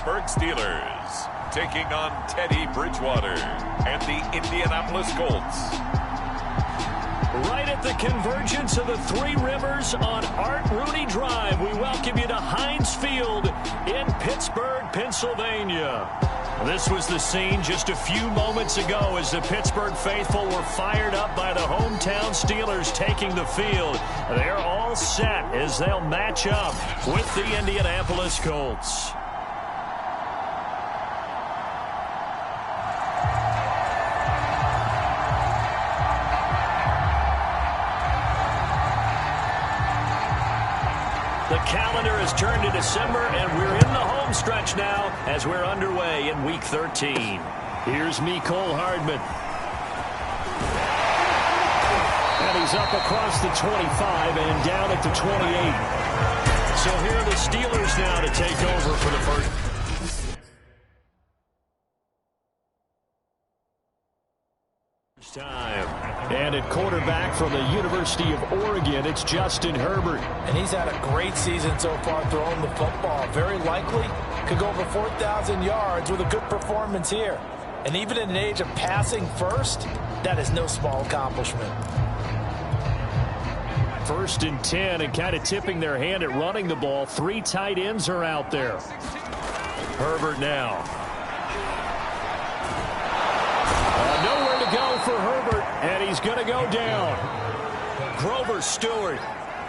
Pittsburgh Steelers taking on Teddy Bridgewater and the Indianapolis Colts. Right at the convergence of the Three Rivers on Art Rooney Drive, we welcome you to Heinz Field in Pittsburgh, Pennsylvania. This was the scene just a few moments ago as the Pittsburgh faithful were fired up by the hometown Steelers taking the field. They're all set as they'll match up with the Indianapolis Colts. The calendar has turned to December, and we're in the home stretch now as we're underway in Week 13. Here's Mecole Hardman. And he's up across the 25 and down at the 28. So here are the Steelers now to take over for the first time. And at quarterback from the University of Oregon, it's Justin Herbert. And he's had a great season so far throwing the football. Very likely could go over 4,000 yards with a good performance here. And even in an age of passing first, that is no small accomplishment. 1st and 10, and kind of tipping their hand at running the ball. 3 tight ends are out there. Herbert now. Nowhere to go for Herbert, and he's going to go down. Grover Stewart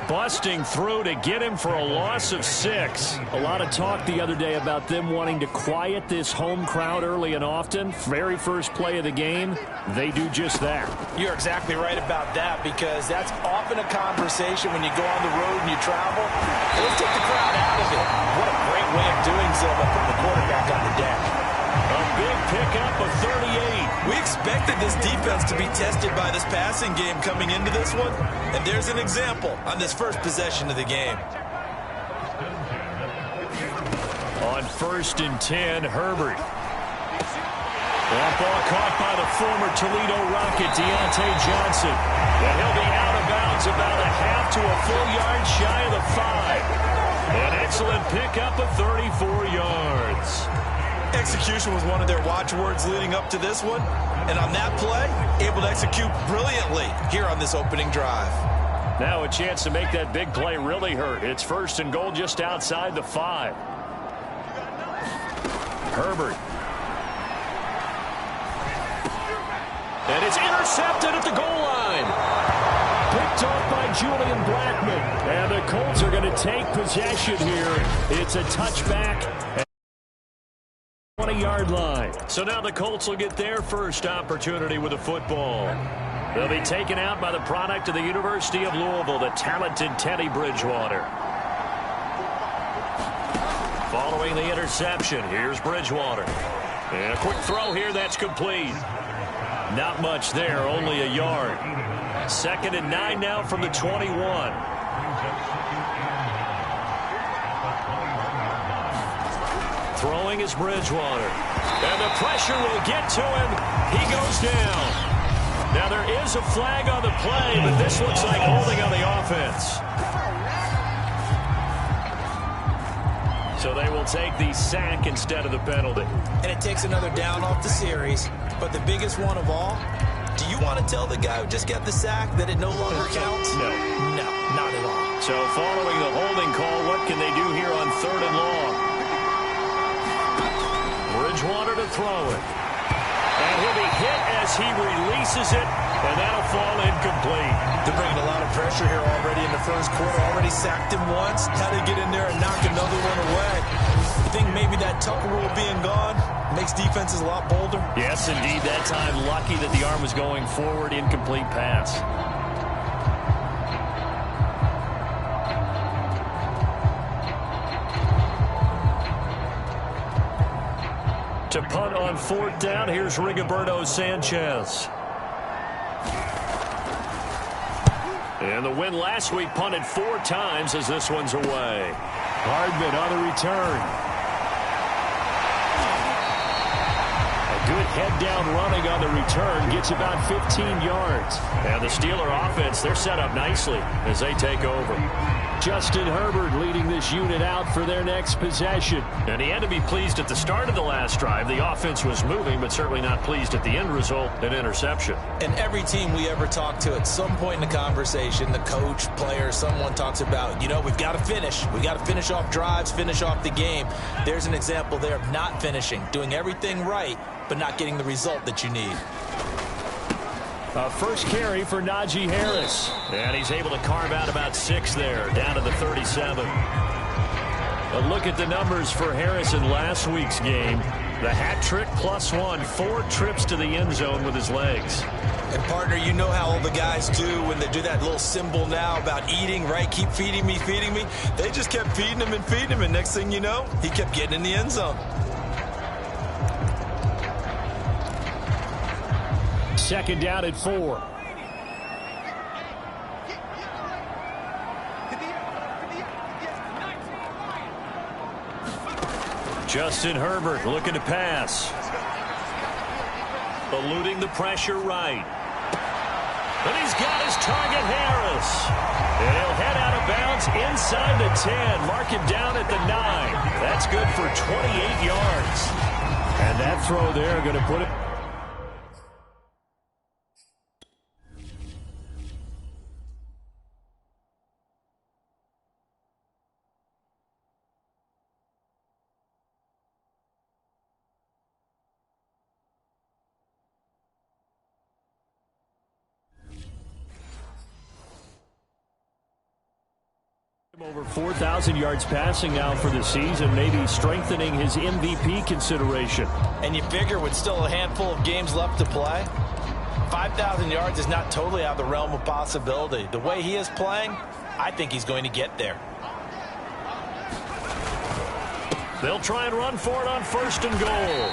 busting through to get him for a loss of 6. A lot of talk the other day about them wanting to quiet this home crowd early and often. Very first play of the game, they do just that. You're exactly right about that, because that's often a conversation when you go on the road and you travel. Let's take the crowd out of it. What a great way of doing so by putting the quarterback on the deck. A big pickup of 38. We expected this defense to be tested by this passing game coming into this one, and there's an example on this first possession of the game. On 1st and 10, Herbert. That ball caught by the former Toledo Rocket, Deontay Johnson. And he'll be out of bounds about a half to a full yard shy of the 5. An excellent pickup of 34 yards. Execution was one of their watchwords leading up to this one, and on that play, able to execute brilliantly here on this opening drive. Now a chance to make that big play really hurt. It's 1st and goal just outside the 5. Herbert. And it's intercepted at the goal line. Picked off by Julian Blackmon. And the Colts are going to take possession here. It's a touchback. 20-yard line. So now the Colts will get their first opportunity with the football. They'll be taken out by the product of the University of Louisville, the talented Teddy Bridgewater. Following the interception, here's Bridgewater. And a quick throw here, that's complete. Not much there, only a yard. 2nd and 9 now from the 21. Throwing is Bridgewater. And the pressure will get to him. He goes down. Now there is a flag on the play, but this looks like holding on the offense. So they will take the sack instead of the penalty. And it takes another down off the series. But the biggest one of all, do you want to tell the guy who just got the sack that it no longer counts? No. No, not at all. So following the holding call, what can they do here on 3rd and long? Bridgewater to throw it. And he'll be hit as he releases it, and that'll fall incomplete. They're bringing a lot of pressure here already in the first quarter. Already sacked him once. Had to get in there and knock another one away. I think maybe that Tucker rule being gone makes defenses a lot bolder. Yes, indeed. That time, lucky that the arm was going forward. Incomplete pass. To punt on 4th down, here's Rigoberto Sanchez. And the win last week punted 4 times as this one's away. Hardman on the return. A good head-down running on the return gets about 15 yards. And the Steeler offense, they're set up nicely as they take over. Justin Herbert leading this unit out for their next possession. And he had to be pleased at the start of the last drive. The offense was moving, but certainly not pleased at the end result, an interception. And every team we ever talk to, at some point in the conversation, the coach, player, someone talks about, we've got to finish. We've got to finish off drives, finish off the game. There's an example there of not finishing, doing everything right, but not getting the result that you need. First carry for Najee Harris. And he's able to carve out about 6 there, down to the 37. A look at the numbers for Harris in last week's game. The hat trick +1, 4 trips to the end zone with his legs. And, partner, you know how all the guys do when they do that little symbol now about eating, right? Keep feeding me, feeding me. They just kept feeding him and feeding him, and next thing you know, he kept getting in the end zone. Second down at 4. Justin Herbert looking to pass. Eluding the pressure right. And he's got his target, Harris. And he'll head out of bounds inside the 10. Mark him down at the 9. That's good for 28 yards. And that throw there going to put it. Over 4,000 yards passing now for the season, maybe strengthening his MVP consideration. And you figure with still a handful of games left to play, 5,000 yards is not totally out of the realm of possibility. The way he is playing, I think he's going to get there. They'll try and run for it on 1st and goal.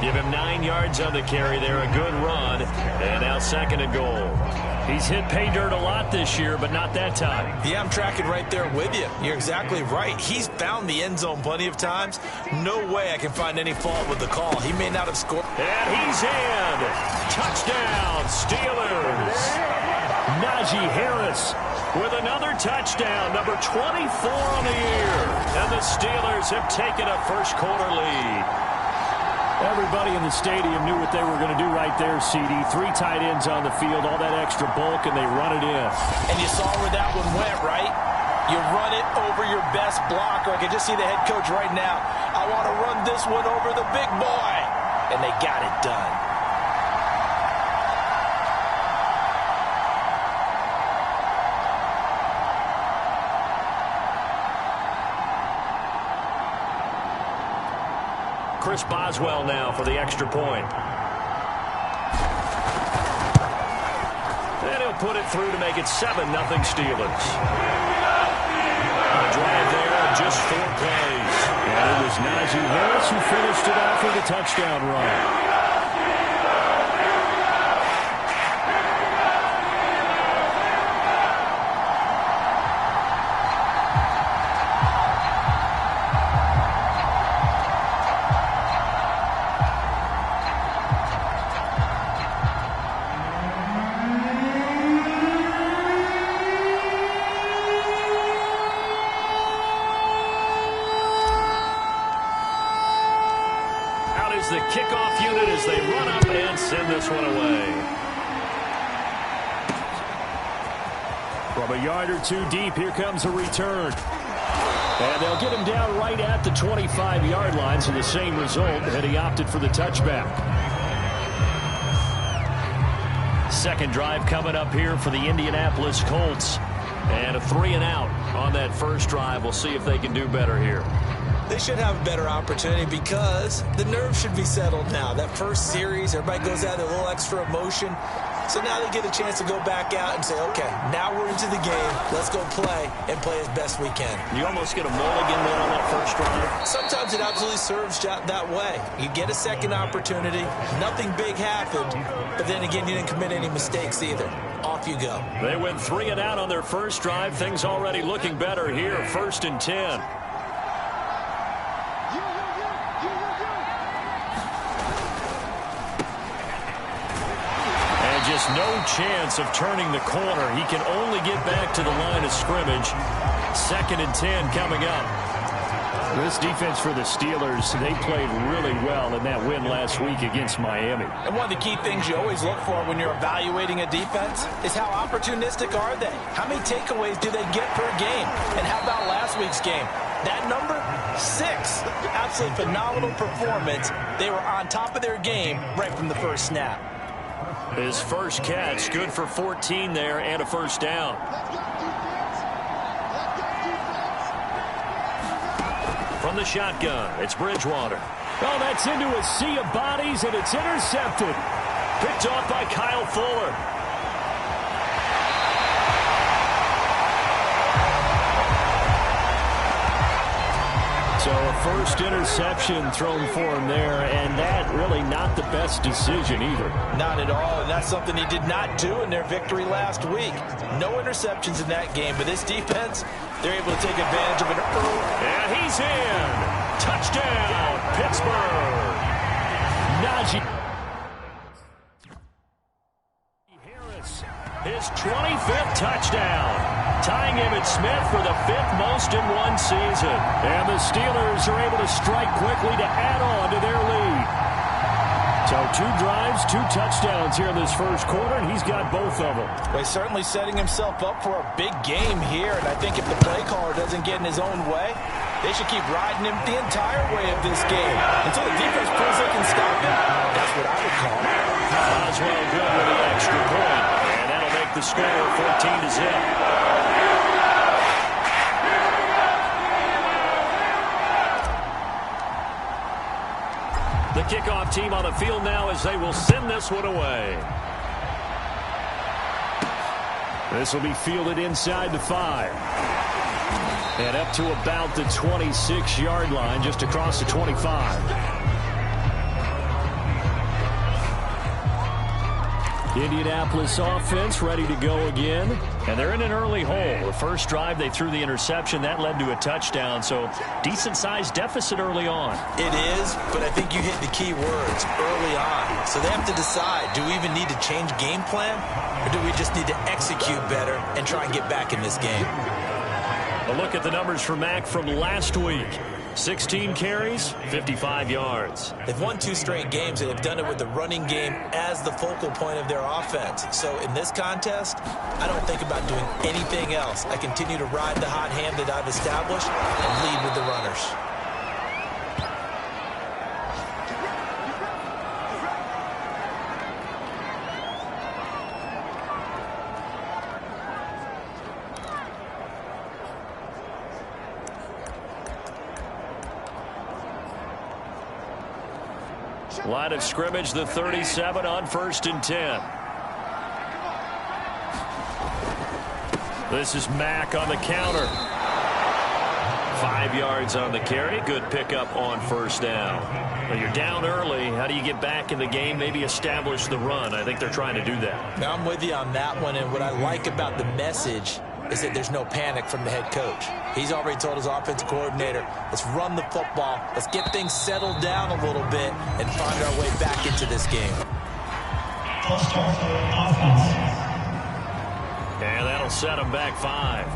Give him 9 yards on the carry there, a good run. And now 2nd and goal. He's hit pay dirt a lot this year, but not that time. Yeah, I'm tracking right there with you. You're exactly right. He's found the end zone plenty of times. No way I can find any fault with the call. He may not have scored. And he's in. Touchdown, Steelers. Najee Harris with another touchdown, number 24 on the year. And the Steelers have taken a first quarter lead. Everybody in the stadium knew what they were going to do right there, CD. 3 tight ends on the field, all that extra bulk, and they run it in. And you saw where that one went, right? You run it over your best blocker. I can just see the head coach right now. I want to run this one over the big boy. And they got it done. Chris Boswell now for the extra point. And he'll put it through to make it 7-0 Steelers. A drive there of just 4 plays. And it was Najee Harris who finished it off with a touchdown run. The kickoff unit as they run up and send this one away. From a yard or 2 deep, here comes a return. And they'll get him down right at the 25-yard line, so the same result, and he opted for the touchback. Second drive coming up here for the Indianapolis Colts. And a 3-and-out on that first drive. We'll see if they can do better here. They should have a better opportunity because the nerves should be settled now. That first series, everybody goes out with a little extra emotion. So now they get a chance to go back out and say, okay, now we're into the game. Let's go play and play as best we can. You almost get a mulligan then on that first drive. Sometimes it absolutely serves that way. You get a second opportunity. Nothing big happened. But then again, you didn't commit any mistakes either. Off you go. They went 3-and-out on their first drive. Things already looking better here. 1st and 10. just no chance of turning the corner. He can only get back to the line of scrimmage. 2nd and 10 coming up. This defense for the Steelers, they played really well in that win last week against Miami. And one of the key things you always look for when you're evaluating a defense is how opportunistic are they? How many takeaways do they get per game? And how about last week's game? That number, 6. Absolutely phenomenal performance. They were on top of their game right from the first snap. His first catch, good for 14 there and a first down. From the shotgun, it's Bridgewater. Oh, that's into a sea of bodies, and it's intercepted. Picked off by Kyle Fuller. So a first interception thrown for him there, and that really not the best decision either. Not at all, and that's something he did not do in their victory last week. No interceptions in that game, but this defense, they're able to take advantage of it early. And he's in. Touchdown, Pittsburgh. Najee Harris, his 25th touchdown. Tying Emmitt Smith for the 5th most in one season. And the Steelers are able to strike quickly to add on to their lead. So 2 drives, 2 touchdowns here in this first quarter, and he's got both of them. Well, he's certainly setting himself up for a big game here, and I think if the play caller doesn't get in his own way, they should keep riding him the entire way of this game. Until the defense proves they can stop him, that's what I would call it. Boswell good with the extra point, and that'll make the score 14-0. The kickoff team on the field now as they will send this one away. This will be fielded inside the 5. And up to about the 26-yard line, just across the 25. Indianapolis offense ready to go again. And they're in an early hole. The first drive, they threw the interception. That led to a touchdown. So decent-sized deficit early on. It is, but I think you hit the key words, early on. So they have to decide, do we even need to change game plan? Or do we just need to execute better and try and get back in this game? A look at the numbers for Mack from last week. 16 carries, 55 yards. They've won 2 straight games, and they've done it with the running game as the focal point of their offense. So in this contest, I don't think about doing anything else. I continue to ride the hot hand that I've established and lead with the runners. Line of scrimmage, the 37 on 1st and 10. This is Mack on the counter. 5 yards on the carry. Good pickup on first down. Well, you're down early. How do you get back in the game? Maybe establish the run. I think they're trying to do that. Now, I'm with you on that one, and what I like about the message is that there's no panic from the head coach. He's already told his offensive coordinator, let's run the football, let's get things settled down a little bit and find our way back into this game. And that'll set them back 5.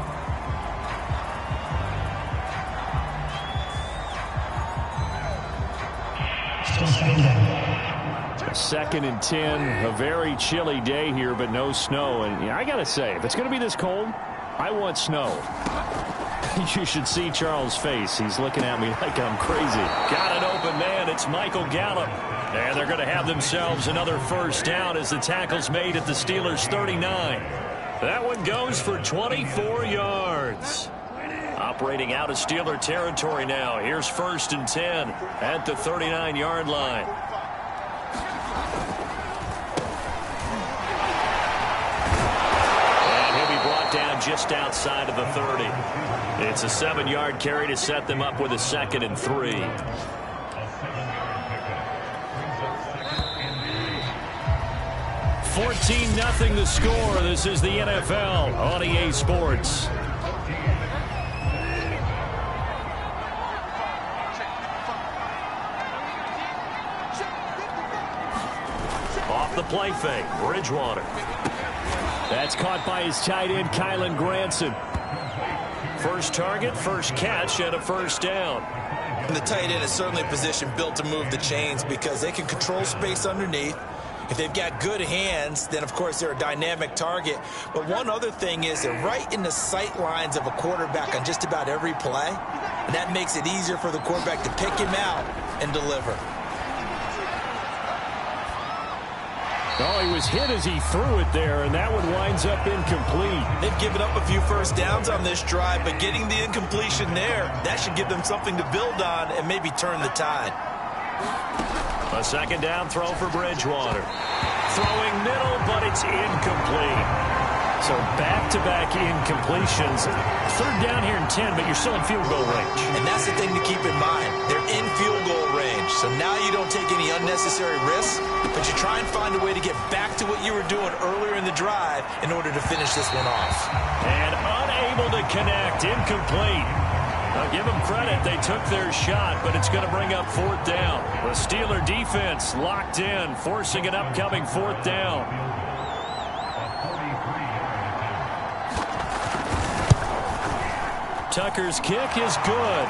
Second and 10, a very chilly day here, but no snow. And I got to say, if it's going to be this cold, I want snow. You should see Charles' face. He's looking at me like I'm crazy. Got an open man. It's Michael Gallup. And they're going to have themselves another first down as the tackle's made at the Steelers' 39. That one goes for 24 yards. Operating out of Steeler territory now. Here's 1st and 10 at the 39-yard line. Down just outside of the 30. It's a 7-yard carry to set them up with a 2nd and 3. 14-0 the score. This is the NFL on EA Sports. Off the play fake, Bridgewater. That's caught by his tight end, Kylen Granson. First target, first catch, and a first down. And the tight end is certainly a position built to move the chains because they can control space underneath. If they've got good hands, then, of course, they're a dynamic target. But one other thing is they're right in the sight lines of a quarterback on just about every play. And that makes it easier for the quarterback to pick him out and deliver. Oh, he was hit as he threw it there, and that one winds up incomplete. They've given up a few first downs on this drive, but getting the incompletion there, that should give them something to build on and maybe turn the tide. A second down throw for Bridgewater. Throwing middle, but it's incomplete. So back-to-back incompletions. Third down here in 10, but you're still in field goal range. And that's the thing to keep in mind. They're in field goal range, so now you don't take any unnecessary risks, but you try and find a way to get back to what you were doing earlier in the drive in order to finish this one off. And unable to connect, incomplete. I'll give them credit. They took their shot, but it's going to bring up fourth down. The Steeler defense locked in, forcing an upcoming fourth down. Tucker's kick is good.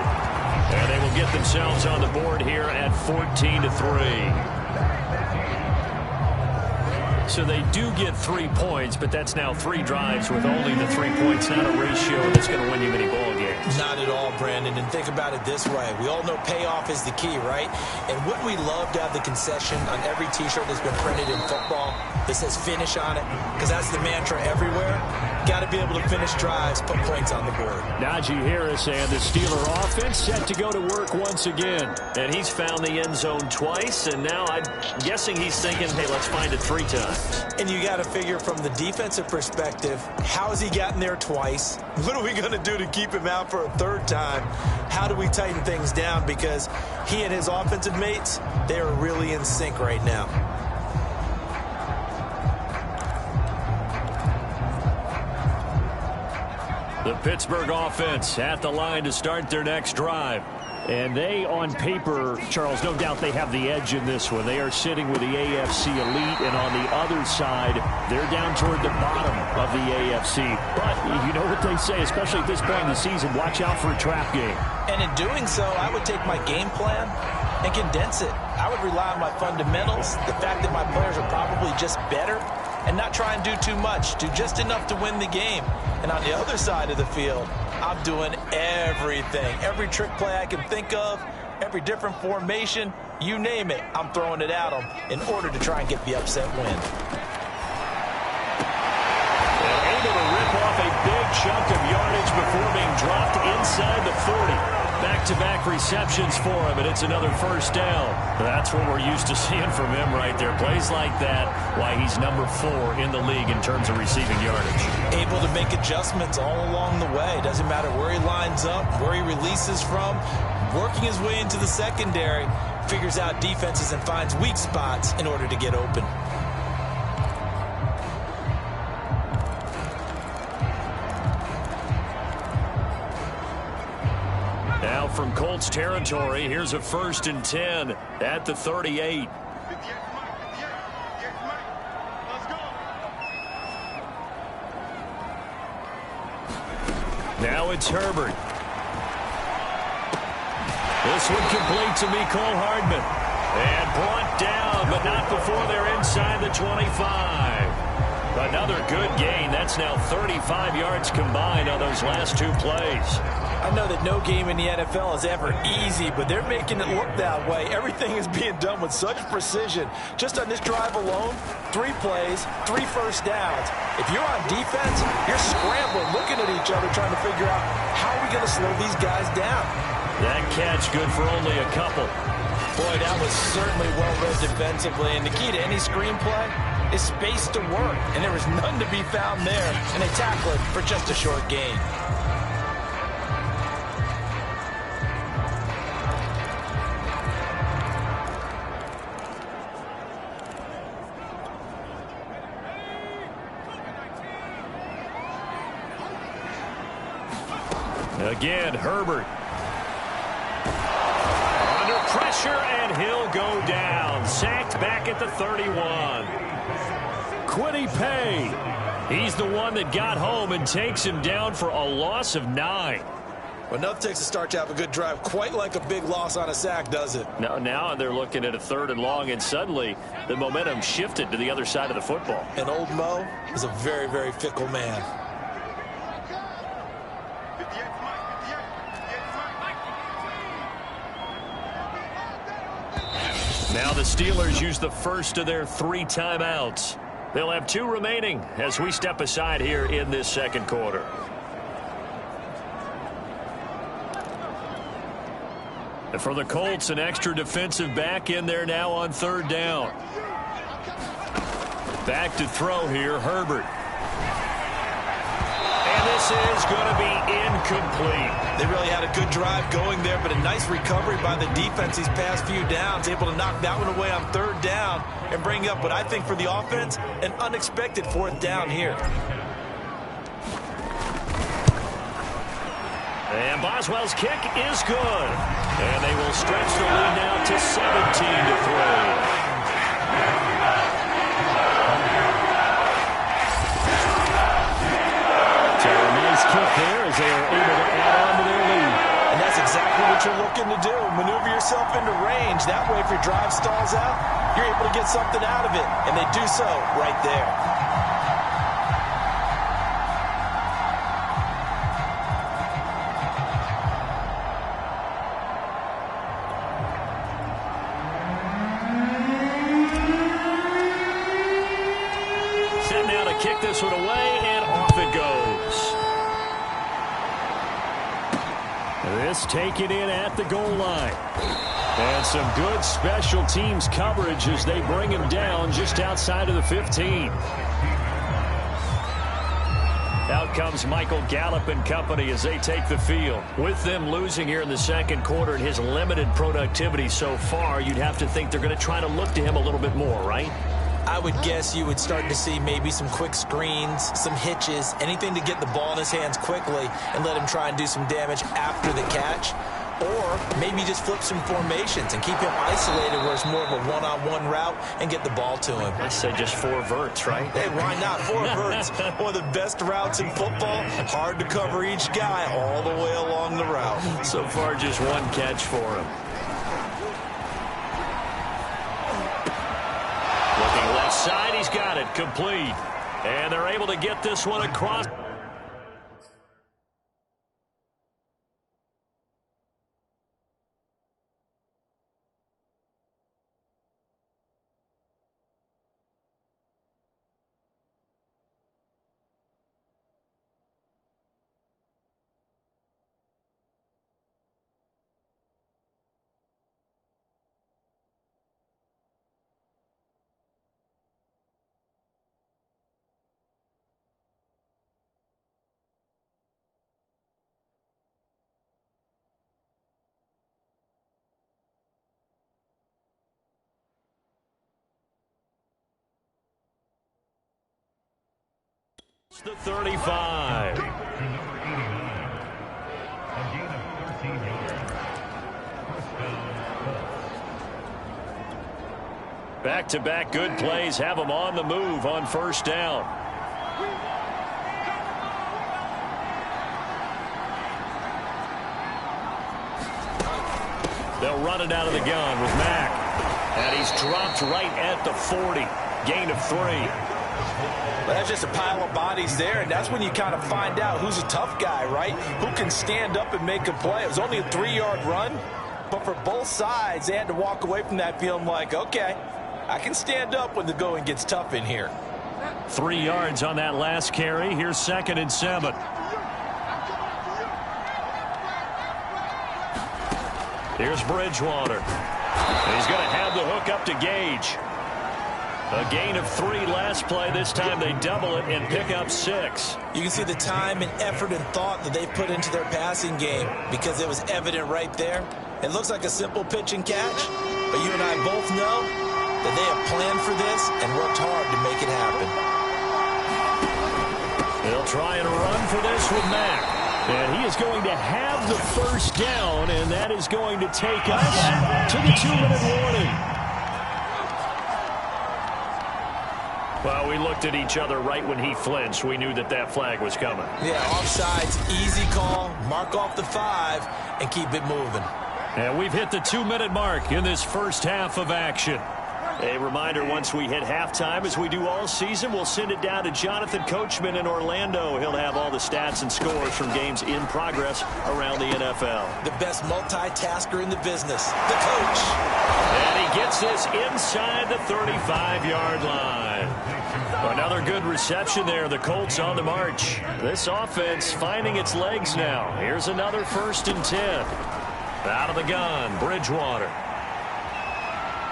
And they will get themselves on the board here at 14-3. So they do get 3 points, but that's now 3 drives with only the 3 points, not a ratio that's going to win you many ball games. Not at all, Brandon. And think about it this way. We all know payoff is the key, right? And wouldn't we love to have the concession on every T-shirt that's been printed in football that says finish on it? Because that's the mantra everywhere. Got to be able to finish drives, put points on the board. Najee Harris and the Steeler offense set to go to work once again. And he's found the end zone twice, and now I'm guessing he's thinking, hey, let's find it 3 times. And you got to figure from the defensive perspective, how has he gotten there twice? What are we going to do to keep him out for a 3rd time? How do we tighten things down? Because he and his offensive mates, they are really in sync right now. The Pittsburgh offense at the line to start their next drive. And they, on paper, Charles, no doubt they have the edge in this one. They are sitting with the AFC elite, and on the other side, they're down toward the bottom of the AFC. But you know what they say, especially at this point in the season, watch out for a trap game. And in doing so, I would take my game plan and condense it. I would rely on my fundamentals, the fact that my players are probably just better, and not try and do too much, do just enough to win the game. And on the other side of the field, I'm doing everything. Every trick play I can think of, every different formation, you name it, I'm throwing it at them in order to try and get the upset win. They're able to rip off a big chunk of yardage before being dropped inside the 40. Back-to-back receptions for him, and it's another first down. That's what we're used to seeing from him right there. Plays like that, why he's number 4 in the league in terms of receiving yardage. Able to make adjustments all along the way. Doesn't matter where he lines up, where he releases from. Working his way into the secondary, figures out defenses and finds weak spots in order to get open. Now from Colts territory, here's a 1st and 10 at the 38. Now it's Herbert. This one complete to Mecole Hardman. And brought down, but not before they're inside the 25. Another good gain. That's now 35 yards combined on those last 2 plays. I know that no game in the NFL is ever easy, but they're making it look that way. Everything is being done with such precision. Just on this drive alone, 3 plays, 3 first downs. If you're on defense, you're scrambling, looking at each other, trying to figure out how are we going to slow these guys down. That catch good for only a couple. Boy, that was certainly well read defensively, and the key to any screenplay is space to work, and there was none to be found there, and they tackle it for just a short gain. Again, Herbert. Under pressure, and he'll go down. Sacked back at the 31. Kwity Paye. He's the one that got home and takes him down for a loss of 9. Well, enough takes a start to have a good drive, quite like a big loss on a sack, does it? Now they're looking at a 3rd and long, and suddenly the momentum shifted to the other side of the football. And old Mo is a very, very fickle man. Now the Steelers use the first of their 3 timeouts. They'll have 2 remaining as we step aside here in this second quarter. And for the Colts, an extra defensive back in there now on 3rd down. Back to throw here, Herbert. And this is going to be incomplete. They really had a good drive going there, but a nice recovery by the defense these past few downs, able to knock that one away on 3rd down and bring up what I think for the offense, an unexpected 4th down here. And Boswell's kick is good. And they will stretch the lead now to 17-3. Kick there as they are able to add on to their lead. And that's exactly what you're looking to do. Maneuver yourself into range. That way, if your drive stalls out, you're able to get something out of it. And they do so right there. Set now to kick this one away, and off it goes. This taken in at the goal line. And some good special teams coverage as they bring him down just outside of the 15. Out comes Michael Gallup and company as they take the field. With them losing here in the second quarter and his limited productivity so far, you'd have to think they're going to try to look to him a little bit more, right? I would guess you would start to see maybe some quick screens, some hitches, anything to get the ball in his hands quickly and let him try and do some damage after the catch. Or maybe just flip some formations and keep him isolated where it's more of a one-on-one route and get the ball to him. I said just 4 verts, right? Hey, why not? 4 verts. One of the best routes in football. Hard to cover each guy all the way along the route. So far, just 1 catch for him. Looking left side, he's got it. Complete. And they're able to get this one across. The 35. Back-to-back good plays have them on the move on first down. They'll run it out of the gun with Mack. And he's dropped right at the 40. Gain of 3. But that's just a pile of bodies there, and that's when you kind of find out who's a tough guy, right? Who can stand up and make a play. It was only a 3-yard run, but for both sides, they had to walk away from that feeling like, okay, I can stand up when the going gets tough in here. 3 yards on that last carry. Here's 2nd and 7. Here's Bridgewater. And he's going to have the hook up to Gage. A gain of 3 last play. This time they double it and pick up 6. You can see the time and effort and thought that they put into their passing game because it was evident right there. It looks like a simple pitch and catch, but you and I both know that they have planned for this and worked hard to make it happen. They'll try and run for this with Mack. And he is going to have the first down, and that is going to take us to the 2-minute warning. Well, we looked at each other right when he flinched. We knew that that flag was coming. Yeah, offsides, easy call. Mark off the 5 and keep it moving. And we've hit the 2-minute mark in this first half of action. A reminder, once we hit halftime, as we do all season, we'll send it down to Jonathan Coachman in Orlando. He'll have all the stats and scores from games in progress around the NFL. The best multitasker in the business, the coach. And he gets this inside the 35-yard line. Another good reception there. The Colts on the march. This offense finding its legs now. Here's another 1st and 10. Out of the gun, Bridgewater.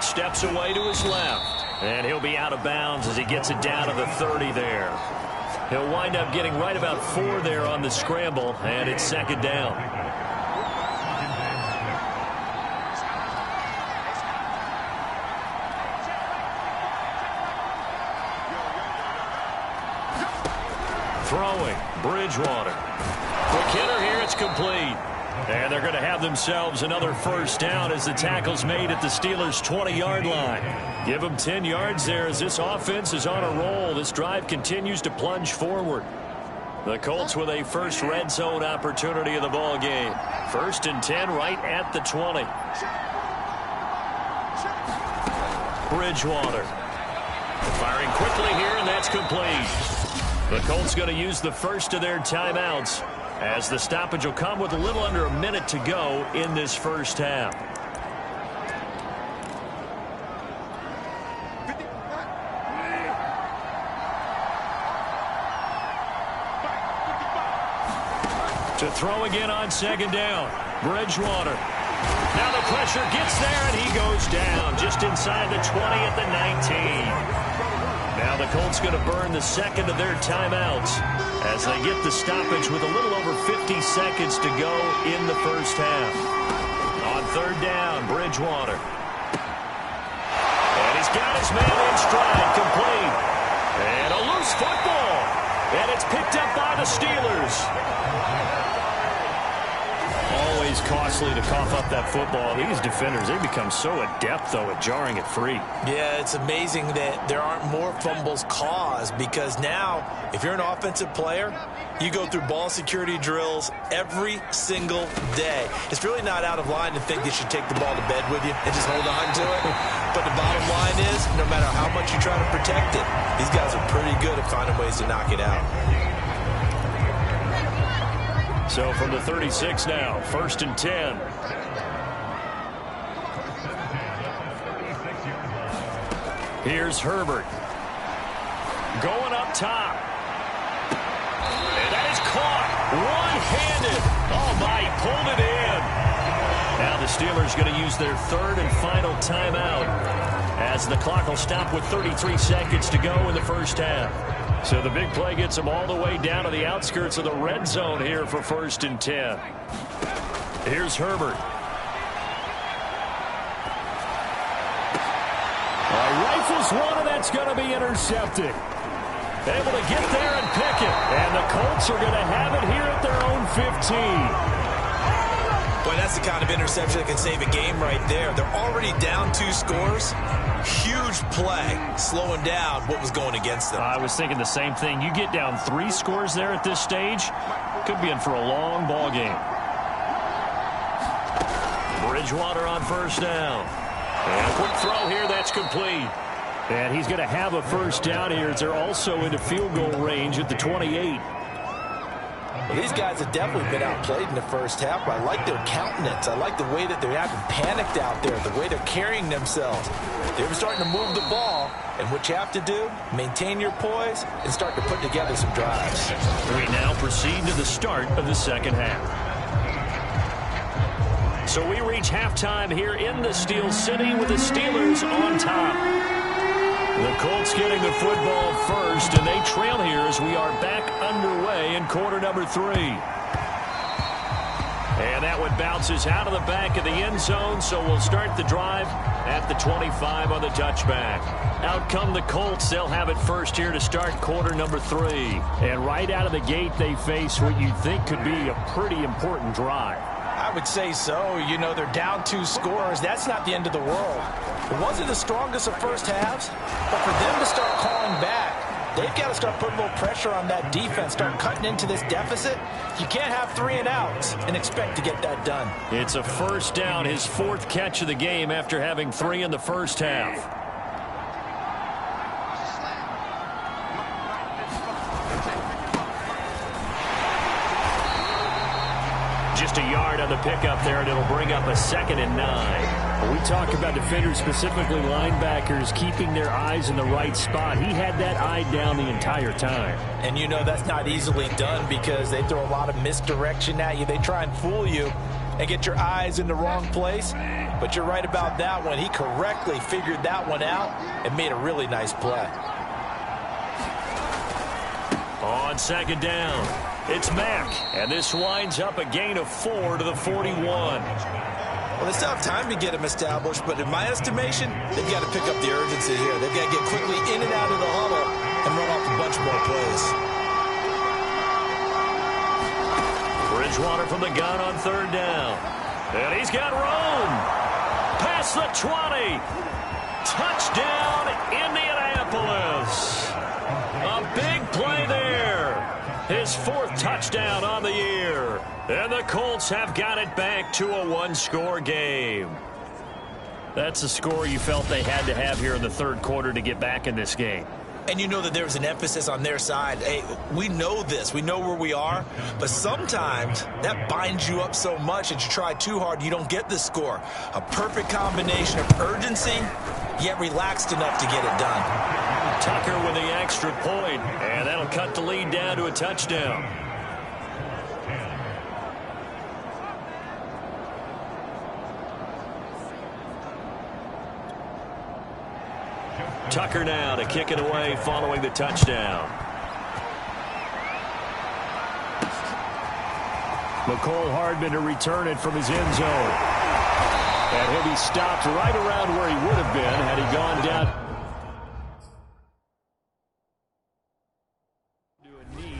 Steps away to his left. And he'll be out of bounds as he gets it down to the 30 there. He'll wind up getting right about 4 there on the scramble, and it's 2nd down. Throwing, Bridgewater. Quick hitter here, it's complete. And they're going to have themselves another 1st down as the tackle's made at the Steelers' 20-yard line. Give them 10 yards there as this offense is on a roll. This drive continues to plunge forward. The Colts with a first red zone opportunity of the ball game. 1st and 10 right at the 20. Bridgewater. Firing quickly here, and that's complete. The Colts going to use the first of their timeouts, as the stoppage will come with a little under a minute to go in this first half. To throw again on 2nd down. Bridgewater. Now the pressure gets there, and he goes down just inside the 20 at the 19. Now the Colts going to burn the 2nd of their timeouts as they get the stoppage with a little over 50 seconds to go in the first half. On 3rd down, Bridgewater. And he's got his man in stride, complete. And a loose football. And it's picked up by the Steelers. Always costly to cough up that football. These defenders, they become so adept, though, at jarring it free. Yeah, it's amazing that there aren't more fumbles caused, because now, if you're an offensive player, you go through ball security drills every single day. It's really not out of line to think you should take the ball to bed with you and just hold on to it. But the bottom line is, no matter how much you try to protect it, these guys are pretty good at finding ways to knock it out. So from the 36 now, 1st and 10. Here's Herbert. Going up top. And that is caught. One-handed. Oh, my, he pulled it in. Now the Steelers going to use their 3rd and final timeout as the clock will stop with 33 seconds to go in the first half. So the big play gets them all the way down to the outskirts of the red zone here for 1st and 10. Here's Herbert. Rifles one, and that's going to be intercepted. Able to get there and pick it. And the Colts are going to have it here at their own 15. Boy, that's the kind of interception that can save a game right there. They're already down 2 scores. Huge play, slowing down what was going against them. I was thinking the same thing. You get down 3 scores there at this stage, could be in for a long ball game. Bridgewater on 1st down. And a quick throw here, that's complete. And he's going to have a 1st down here as they're also into field goal range at the 28. Well, these guys have definitely been outplayed in the first half, but I like their countenance. I like the way that they're acting panicked out there, the way they're carrying themselves. They're starting to move the ball, and what you have to do, maintain your poise and start to put together some drives. We now proceed to the start of the second half. So we reach halftime here in the Steel City with the Steelers on top. The Colts getting the football first, and they trail here as we are back underway in quarter number 3. And that one bounces out of the back of the end zone, so we'll start the drive at the 25 on the touchback. Out come the Colts. They'll have it first here to start quarter number 3. And right out of the gate, they face what you think could be a pretty important drive. I would say so. You know, they're down 2 scores. That's not the end of the world. It wasn't the strongest of first halves, but for them to start calling back, they've got to start putting a little pressure on that defense, start cutting into this deficit. You can't have 3 and outs and expect to get that done. It's a first down, his 4th catch of the game after having 3 in the first half. Just a yard on the pickup there, and it'll bring up a 2nd and 9. When we talk about defenders, specifically linebackers, keeping their eyes in the right spot. He had that eye down the entire time. And you know that's not easily done because they throw a lot of misdirection at you. They try and fool you and get your eyes in the wrong place. But you're right about that one. He correctly figured that one out and made a really nice play. On 2nd down, it's Mack, and this winds up a gain of 4 to the 41. Well, they still have time to get him established, but in my estimation, they've got to pick up the urgency here. They've got to get quickly in and out of the huddle and run off a bunch more plays. Bridgewater from the gun on 3rd down. And he's got room. Past the 20. Touchdown, Indianapolis. A big play there. His 4th touchdown on the year. And the Colts have got it back to a 1-score game. That's a score you felt they had to have here in the 3rd quarter to get back in this game. And you know that there was an emphasis on their side. Hey, we know this. We know where we are. But sometimes that binds you up so much that you try too hard, you don't get the score. A perfect combination of urgency, yet relaxed enough to get it done. Tucker with the extra point, and that'll cut the lead down to a touchdown. Tucker now to kick it away following the touchdown. Mecole Hardman to return it from his end zone. And he'll be stopped right around where he would have been had he gone down.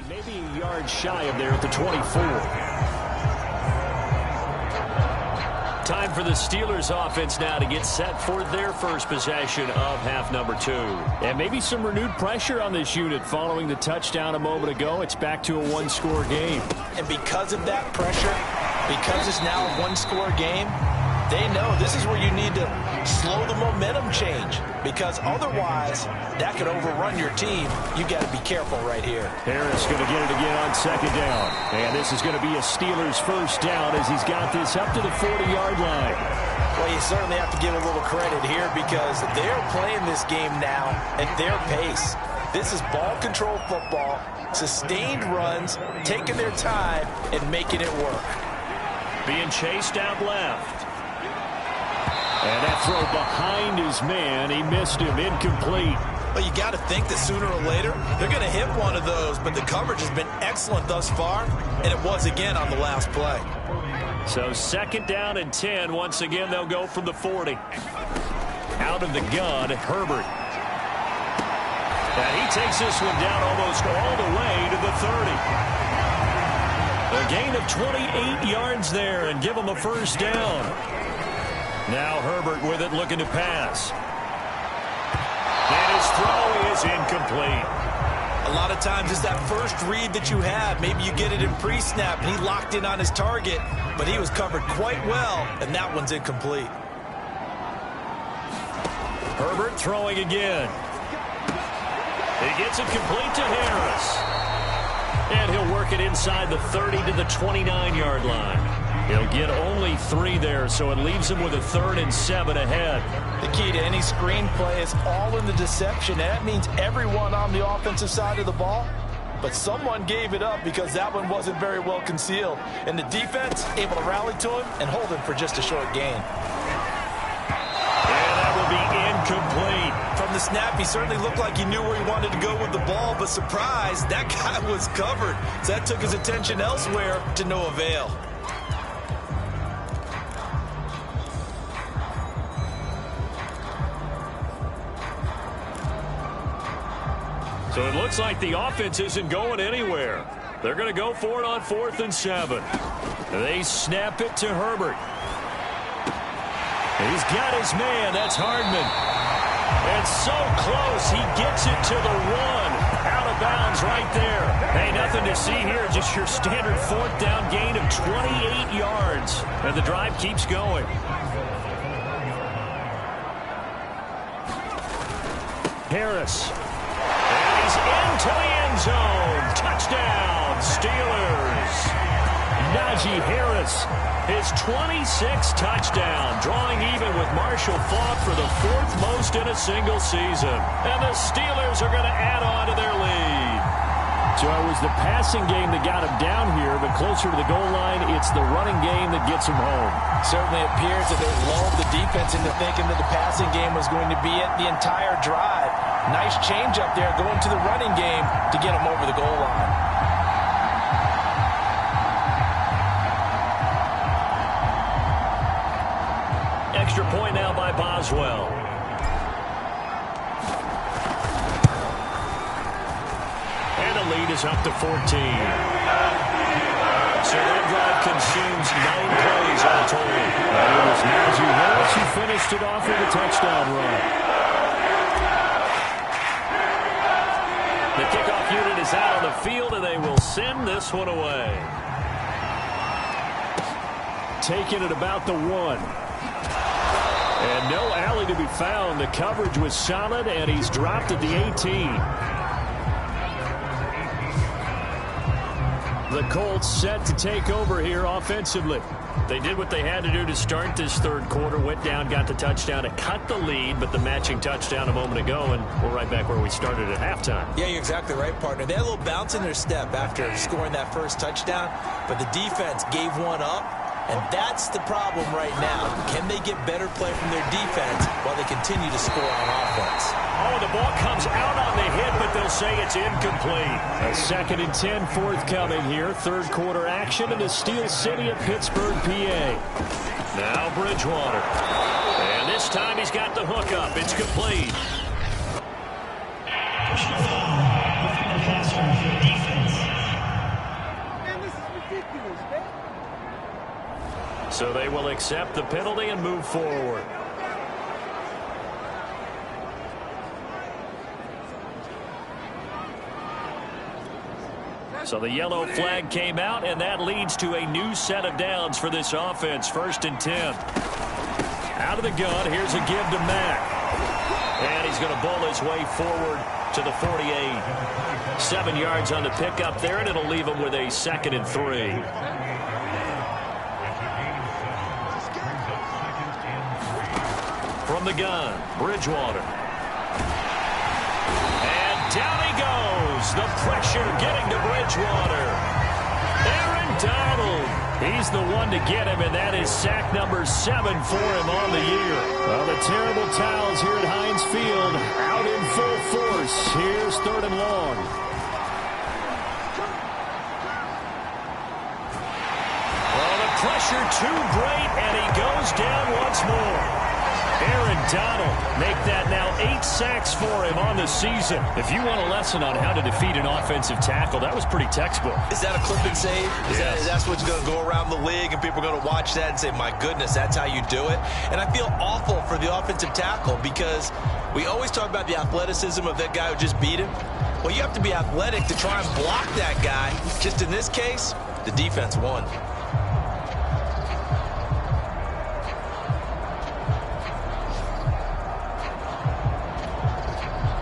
Maybe a yard shy of there at the 24. Time for the Steelers offense now to get set for their first possession of half number 2. And maybe some renewed pressure on this unit following the touchdown a moment ago. It's back to a 1-score game. And because of that pressure, because it's now a 1-score game, they know this is where you need to slow the momentum change, because otherwise that could overrun your team. You got to be careful right here. Harris going to get it again on 2nd down. And this is going to be a Steelers first down as he's got this up to the 40-yard line. Well, you certainly have to give a little credit here because they're playing this game now at their pace. This is ball control football, sustained runs, taking their time and making it work. Being chased out left. And that throw behind his man, he missed him, incomplete. Well, you got to think that sooner or later they're going to hit one of those, but the coverage has been excellent thus far, and it was again on the last play. So 2nd down and 10. Once again, they'll go from the 40. Out of the gun, Herbert. And he takes this one down almost all the way to the 30. A gain of 28 yards there and give him a first down. Now Herbert with it, looking to pass. And his throw is incomplete. A lot of times it's that first read that you have. Maybe you get it in pre-snap, and he locked in on his target, but he was covered quite well, and that one's incomplete. Herbert throwing again. He gets it complete to Harris. And he'll work it inside the 30 to the 29-yard line. He'll get only 3 there, so it leaves him with a 3rd and 7 ahead. The key to any screen play is all in the deception, and that means everyone on the offensive side of the ball. But someone gave it up because that one wasn't very well concealed. And the defense able to rally to him and hold him for just a short gain. And that will be incomplete. From the snap, he certainly looked like he knew where he wanted to go with the ball, but surprise, that guy was covered. So that took his attention elsewhere to no avail. So it looks like the offense isn't going anywhere. They're going to go for it on 4th and 7. They snap it to Herbert. He's got his man. That's Hardman. And so close. He gets it to the 1. Out of bounds right there. Hey, nothing to see here. Just your standard 4th down gain of 28 yards. And the drive keeps going. Harris. And he's into the end zone. Touchdown, Steelers. Najee Harris, his 26th touchdown, drawing even with Marshall Faulk for the 4th most in a single season. And the Steelers are going to add on to their lead. So it was the passing game that got him down here, but closer to the goal line, it's the running game that gets him home. Certainly appears that they lulled the defense into thinking that the passing game was going to be it the entire drive. Nice change up there going to the running game to get him over the goal line. Extra point now by Boswell. And the lead is up to 14. So that drive consumes 9 plays all total. And it was Najee Harris who finished it off with a touchdown run. The kickoff unit is out on the field, and they will send this one away. Taking it about the 1. And no alley to be found. The coverage was solid, and he's dropped at the 18. The Colts set to take over here offensively. They did what they had to do to start this 3rd quarter. Went down, got the touchdown to cut the lead, but the matching touchdown a moment ago, and we're right back where we started at halftime. Yeah, you're exactly right, partner. They had a little bounce in their step after scoring that first touchdown, but the defense gave one up. And that's the problem right now. Can they get better play from their defense while they continue to score on offense? Oh, the ball comes out on the hit, but they'll say it's incomplete. A 2nd and 10 forthcoming here. 3rd quarter action in the Steel City of Pittsburgh, PA. Now Bridgewater. And this time he's got the hook up. It's complete. So they will accept the penalty and move forward. So the yellow flag came out, and that leads to a new set of downs for this offense. 1st and 10. Out of the gun, here's a give to Mack. And he's going to bull his way forward to the 48. 7 yards on the pickup there, and it'll leave him with a 2nd and 3. From the gun, Bridgewater. And down he goes. The pressure getting to Bridgewater. Aaron Donald. He's the one to get him, and that is sack number 7 for him on the year. Well, the terrible towels here at Heinz Field out in full force. Here's 3rd and long. Well, the pressure too great, and he goes down once more. Aaron Donald make that now 8 sacks for him on the season. If you want a lesson on how to defeat an offensive tackle, that was pretty textbook. Is that a clip and save? Yes. That's what's going to go around the league, and people are going to watch that and say, my goodness, that's how you do it. And I feel awful for the offensive tackle because we always talk about the athleticism of that guy who just beat him. Well, you have to be athletic to try and block that guy. Just in this case, the defense won.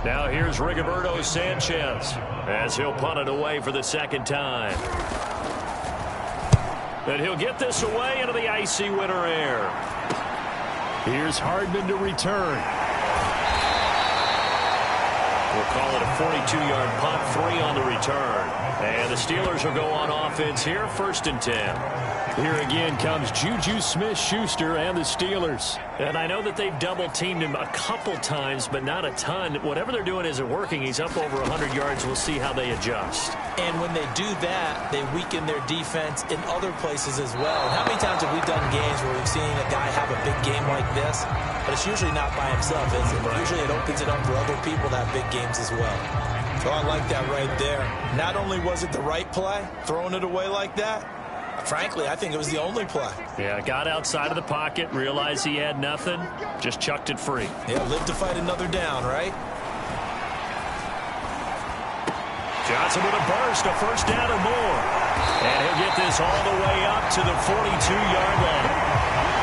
Now here's Rigoberto Sanchez as he'll punt it away for the 2nd time. And he'll get this away into the icy winter air. Here's Hardman to return. We'll call it a 42-yard punt, 3 on the return. And the Steelers will go on offense here, 1st and 10. Here again comes Juju Smith-Schuster and the Steelers. And I know that they've double-teamed him a couple times, but not a ton. Whatever they're doing isn't working. He's up over 100 yards. We'll see how they adjust. And when they do that, they weaken their defense in other places as well. And how many times have we done games where we've seen a guy have a big game like this? But it's usually not by himself, is it? Right. Usually it opens it up for other people to have big games as well. So I like that right there. Not only was it the right play, throwing it away like that, Frankly, I think it was the only play. Yeah, got outside of the pocket, realized he had nothing, just chucked it free. Yeah, live to fight another down, right? Johnson with a burst, a first down or more. And he'll get this all the way up to the 42-yard line.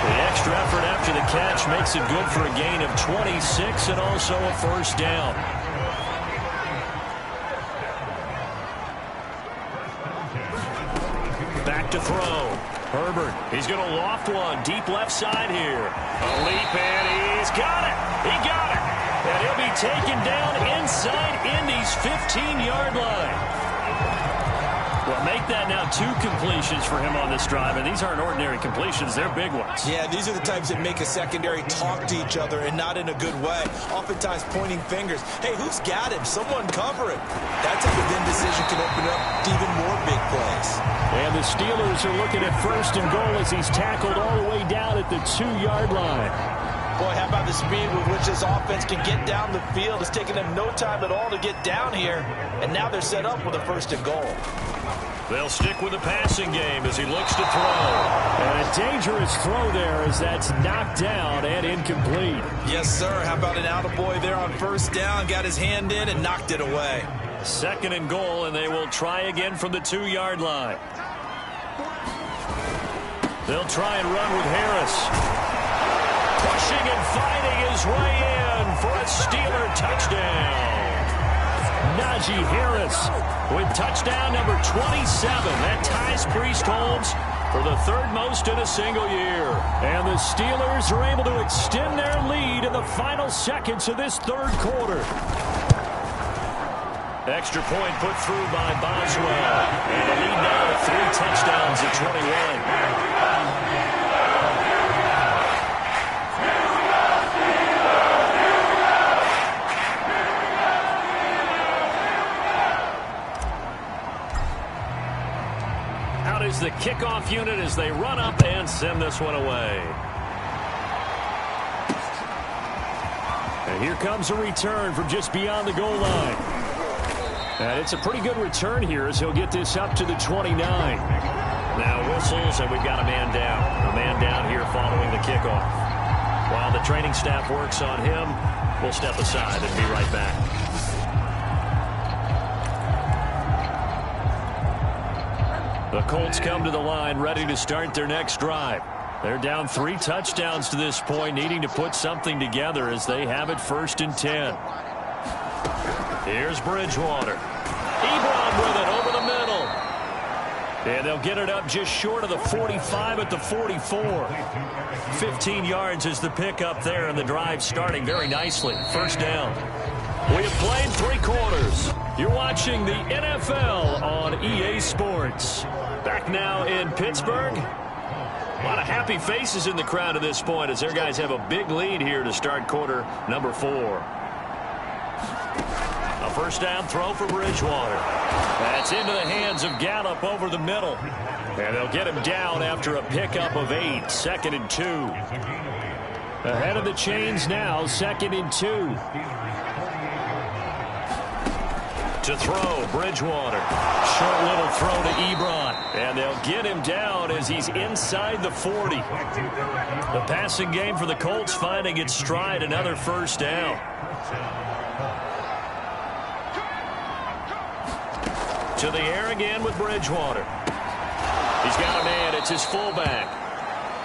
The extra effort after the catch makes it good for a gain of 26 and also a first down. Back to throw. Herbert, he's going to loft one deep left side here. A leap, and he's got it. He got it. And he'll be taken down inside Indy's 15-yard line. Well, make that now 2 completions for him on this drive, and these aren't ordinary completions. They're big ones. Yeah, these are the types that make a secondary talk to each other and not in a good way. Oftentimes pointing fingers. Hey, who's got him? Someone cover him. That type of indecision can open up to even more big plays. And the Steelers are looking at first and goal as he's tackled all the way down at the 2-yard line. Boy, how about the speed with which this offense can get down the field? It's taken them no time at all to get down here, and now they're set up with a first and goal. They'll stick with the passing game as he looks to throw. And a dangerous throw there as that's knocked down and incomplete. Yes, sir. How about an attaboy there on first down? Got his hand in and knocked it away. Second and goal, and they will try again from the 2-yard line. They'll try and run with Harris. Pushing and fighting his way in for a Steeler touchdown. Najee Harris with touchdown number 27. That ties Priest Holmes for the 3rd most in a single year. And the Steelers are able to extend their lead in the final seconds of this 3rd quarter. Extra point put through by Boswell. And the lead now to 3 touchdowns at 21. Is the kickoff unit as they run up and send this one away. And here comes a return from just beyond the goal line. And it's a pretty good return here as he'll get this up to the 29. Now whistles, and we've got a man down. A man down here following the kickoff. While the training staff works on him, we'll step aside and be right back. The Colts come to the line ready to start their next drive. They're down 3 touchdowns to this point, needing to put something together as they have it 1st and 10. Here's Bridgewater. Ebron with it over the middle. And they'll get it up just short of the 45 at the 44. 15 yards is the pickup there, and the drive starting very nicely. First down. We have played 3 quarters. You're watching the NFL on EA Sports. Back now in Pittsburgh. A lot of happy faces in the crowd at this point as their guys have a big lead here to start quarter number 4. A first down throw for Bridgewater. That's into the hands of Gallup over the middle. And they'll get him down after a pickup of 8. 2nd and 2. Ahead of the chains now, 2nd and 2. To throw, Bridgewater. Short little throw to Ebron. And they'll get him down as he's inside the 40. The passing game for the Colts finding its stride, another first down. To the air again with Bridgewater. He's got a man, it's his fullback.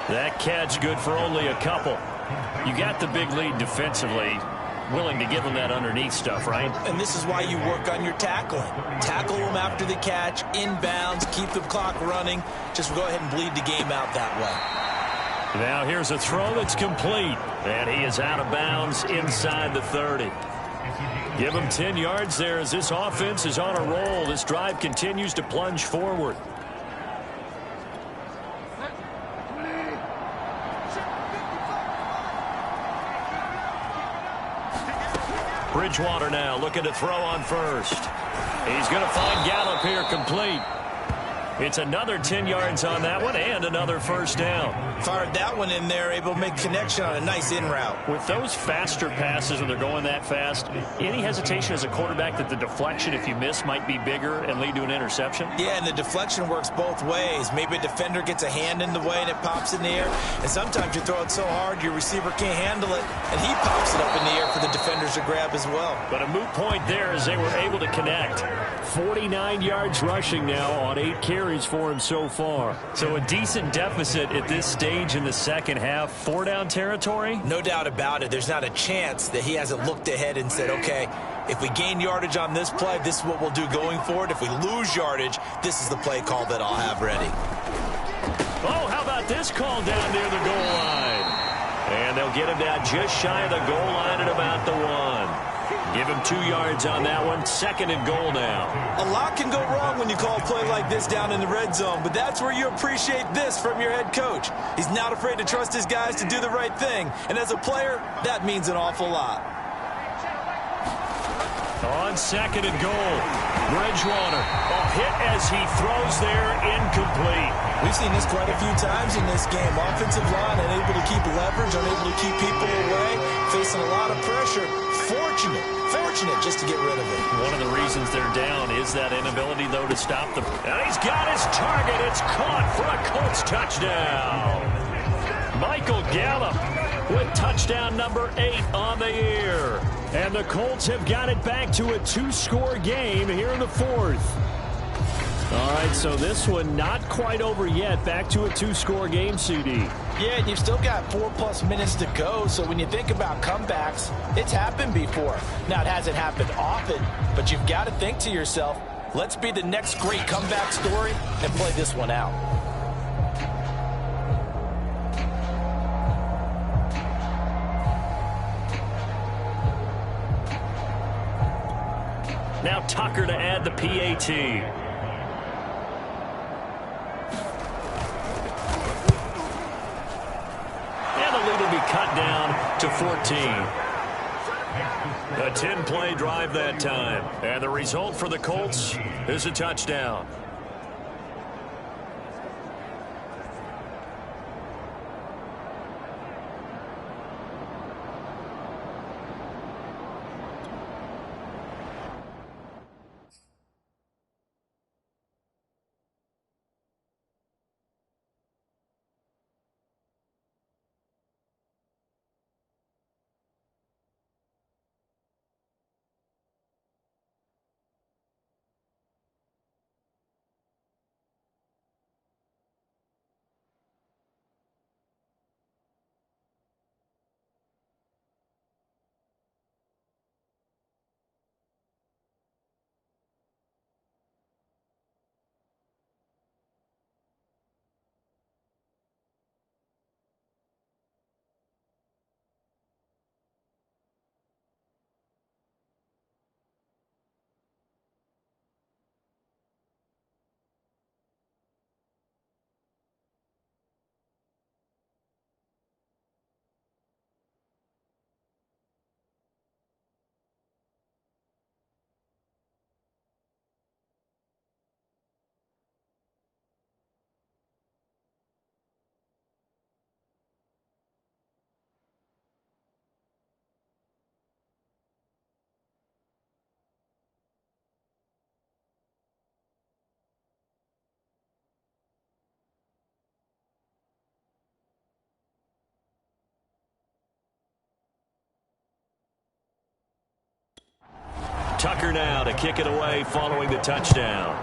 That catch good for only a couple. You got the big lead defensively. Willing to give them that underneath stuff, right? And this is why you work on your tackling. Tackle them after the catch, inbounds, keep the clock running. Just go ahead and bleed the game out that way. Now here's a throw that's complete. And he is out of bounds inside the 30. Give him 10 yards there as this offense is on a roll. This drive continues to plunge forward. Bridgewater now looking to throw on first. He's going to find Gallup here complete. It's another 10 yards on that one and another first down. Fired that one in there, able to make connection on a nice in route. With those faster passes when they're going that fast, any hesitation as a quarterback that the deflection, if you miss, might be bigger and lead to an interception? Yeah, and the deflection works both ways. Maybe a defender gets a hand in the way and it pops in the air. And sometimes you throw it so hard your receiver can't handle it, and he pops it up in the air for the defenders to grab as well. But a moot point there as they were able to connect. 49 yards rushing now on 8 carries for him so far. So a decent deficit at this stage in the second half. 4-down territory? No doubt about it. There's not a chance that he hasn't looked ahead and said, okay, if we gain yardage on this play, this is what we'll do going forward. If we lose yardage, this is the play call that I'll have ready. Oh, how about this call down near the goal line? And they'll get him down just shy of the goal line at about the 1. Give him 2 yards on that one. 2nd and goal now. A lot can go wrong when you call a play like this down in the red zone, but that's where you appreciate this from your head coach. He's not afraid to trust his guys to do the right thing, and as a player, that means an awful lot. On 2nd and goal, Bridgewater. A hit as he throws there, incomplete. We've seen this quite a few times in this game. Offensive line unable to keep leverage, unable to keep people away, facing a lot of pressure. Fortunate just to get rid of it. One of the reasons they're down is that inability, though, to stop them. And he's got his target. It's caught for a Colts touchdown. Michael Gallup with touchdown number 8 on the year. And the Colts have got it back to a 2-score game here in the 4th. All right, so this one not quite over yet. Back to a 2-score game, CD. Yeah, and you've still got 4+ minutes to go, so when you think about comebacks, it's happened before. Now, it hasn't happened often, but you've got to think to yourself, let's be the next great comeback story and play this one out. Now Tucker to add the PAT. Cut down to 14. A 10-play drive that time. And the result for the Colts is a touchdown. Tucker now to kick it away following the touchdown.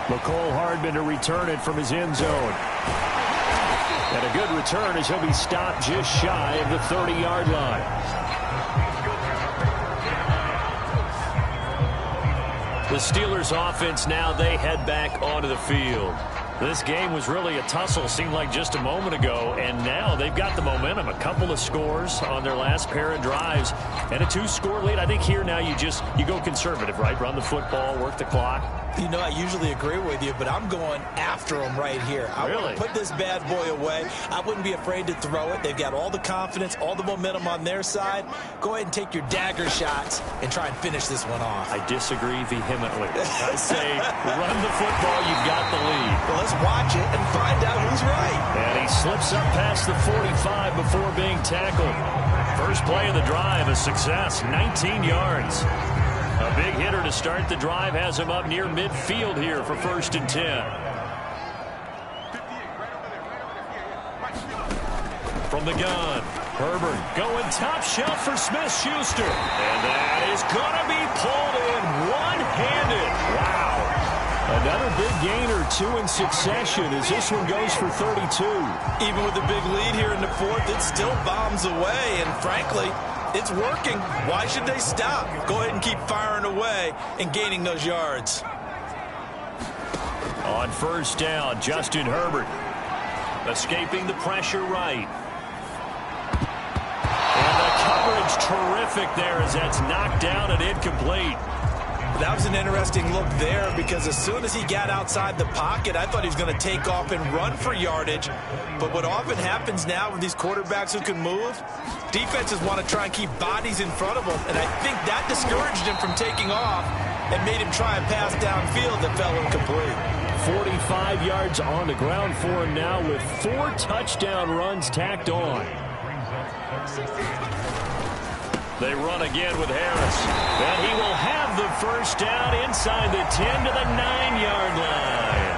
McCole Hardman to return it from his end zone. And a good return as he'll be stopped just shy of the 30-yard line. The Steelers offense now, they head back onto the field. This game was really a tussle, seemed like just a moment ago, and now they've got the momentum. A couple of scores on their last pair of drives, and a 2-score lead. I think here now you go conservative, right? Run the football, work the clock. You know, I usually agree with you, but I'm going after them right here. I want to put this bad boy away. I wouldn't be afraid to throw it. They've got all the confidence, all the momentum on their side. Go ahead and take your dagger shots and try and finish this one off. I disagree vehemently. I say run the football, you've got the lead. Well, let's watch it and find out who's right. And he slips up past the 45 before being tackled. First play of the drive, a success, 19 yards. A big hitter to start the drive has him up near midfield here for 1st and 10. From the gun, Herbert going top shelf for Smith-Schuster. And that is going to be pulled in one-handed. Wow. Another big gain or 2 in succession as this one goes for 32. Even with the big lead here in the 4th, it still bombs away. And frankly, it's working. Why should they stop? Go ahead and keep firing away and gaining those yards. On 1st down, Justin Herbert escaping the pressure right. And the coverage terrific there as that's knocked down and incomplete. That was an interesting look there because as soon as he got outside the pocket, I thought he was going to take off and run for yardage. But what often happens now with these quarterbacks who can move, defenses want to try and keep bodies in front of them. And I think that discouraged him from taking off and made him try and pass downfield that fell incomplete. 45 yards on the ground for him now with 4 touchdown runs tacked on. They run again with Harris. And he will have the 1st down inside the 10 to the 9-yard line.